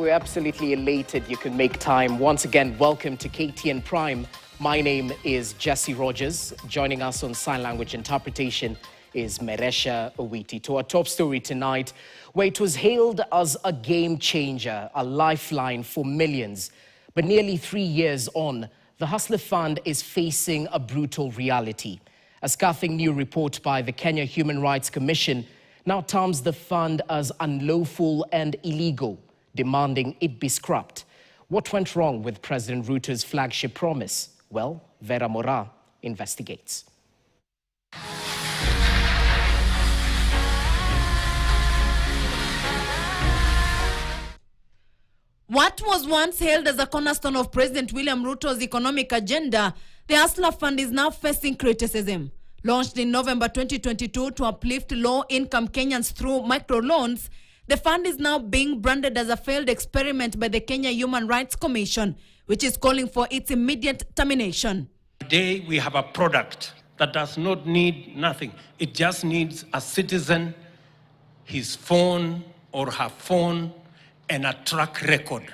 we're absolutely elated you can make time. Once again, welcome to KTN Prime. My name is Jesse Rogers. Joining us on sign language interpretation is Meresha Owiti. To our top story tonight, where it was hailed as a game changer, a lifeline for millions. But nearly 3 years on, the Hustler Fund is facing a brutal reality. A scathing new report by the Kenya Human Rights Commission now terms the fund as unlawful and illegal, demanding it be scrapped. What went wrong with President Ruto's flagship promise? Well, Vera Mora investigates. What was once hailed as a cornerstone of President William Ruto's economic agenda, the Hustler Fund is now facing criticism. Launched in November 2022 to uplift low-income Kenyans through microloans, the fund is now being branded as a failed experiment by the Kenya Human Rights Commission, which is calling for its immediate termination. Today we have a product that does not need nothing. It just needs a citizen, his phone or her phone, and a track record.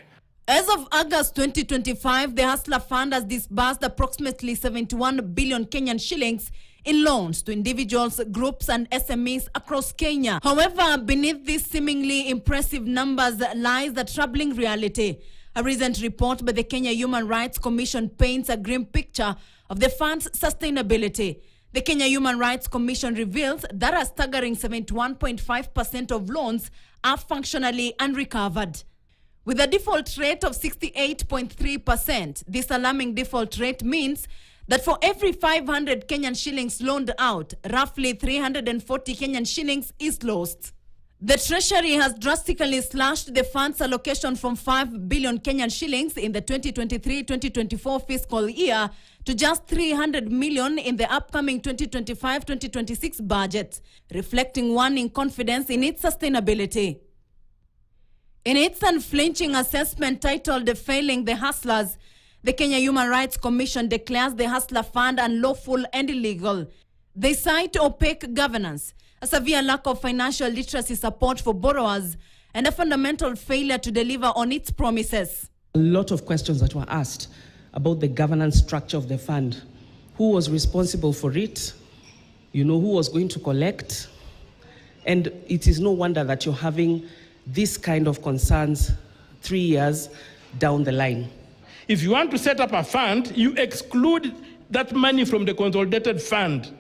As of August 2025, the Hustler Fund has disbursed approximately 71 billion Kenyan shillings in loans to individuals, groups and SMEs across Kenya. However, beneath these seemingly impressive numbers lies the troubling reality. A recent report by the Kenya Human Rights Commission paints a grim picture of the fund's sustainability. The Kenya Human Rights Commission reveals that a staggering 71.5% of loans are functionally unrecovered. With a default rate of 68.3%, this alarming default rate means that for every 500 Kenyan shillings loaned out, roughly 340 Kenyan shillings is lost. The Treasury has drastically slashed the fund's allocation from 5 billion Kenyan shillings in the 2023-2024 fiscal year to just 300 million in the upcoming 2025-2026 budget, reflecting waning confidence in its sustainability. In its unflinching assessment titled Failing the Hustlers, the Kenya Human Rights Commission declares the Hustler Fund unlawful and illegal. They cite opaque governance, a severe lack of financial literacy support for borrowers, and a fundamental failure to deliver on its promises. A lot of questions that were asked about the governance structure of the fund. Who was responsible for it? Who was going to collect? And it is no wonder that you're having this kind of concerns 3 years down the line. If you want to set up a fund, you exclude that money from the consolidated fund,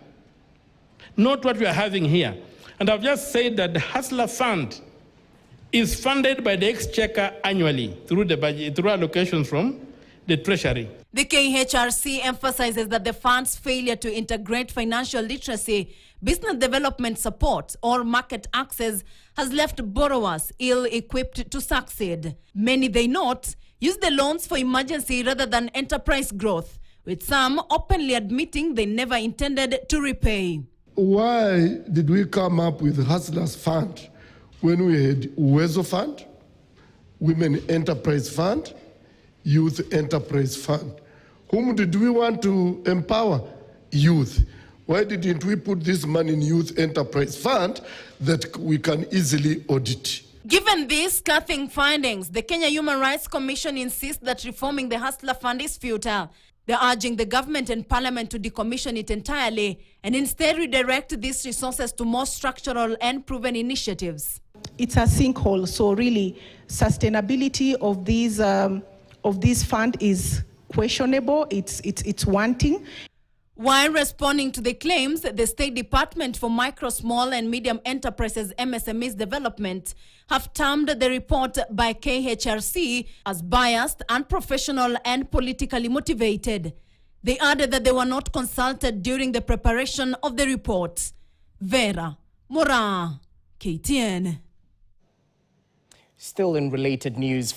not what we are having here. And I've just said that the Hustler Fund is funded by the Exchequer annually through the budget, through allocations from the Treasury. The KHRC emphasizes that the fund's failure to integrate financial literacy, business development support, or market access has left borrowers ill-equipped to succeed. Many, they note, use the loans for emergency rather than enterprise growth, with some openly admitting they never intended to repay. Why did we come up with Hustlers Fund when we had Uwezo Fund, Women Enterprise Fund, Youth Enterprise Fund? Whom did we want to empower? Youth. Why didn't we put this money in Youth Enterprise Fund that we can easily audit? Given these scathing findings, the Kenya Human Rights Commission insists that reforming the Hustler Fund is futile. They're urging the government and parliament to decommission it entirely and instead redirect these resources to more structural and proven initiatives. It's a sinkhole, so really sustainability of this fund is questionable. It's wanting. While responding to the claims, the State Department for Micro, Small and Medium Enterprises MSMEs Development have termed the report by KHRC as biased, unprofessional and politically motivated. They added that they were not consulted during the preparation of the report. Vera Mora, KTN. Still in related news.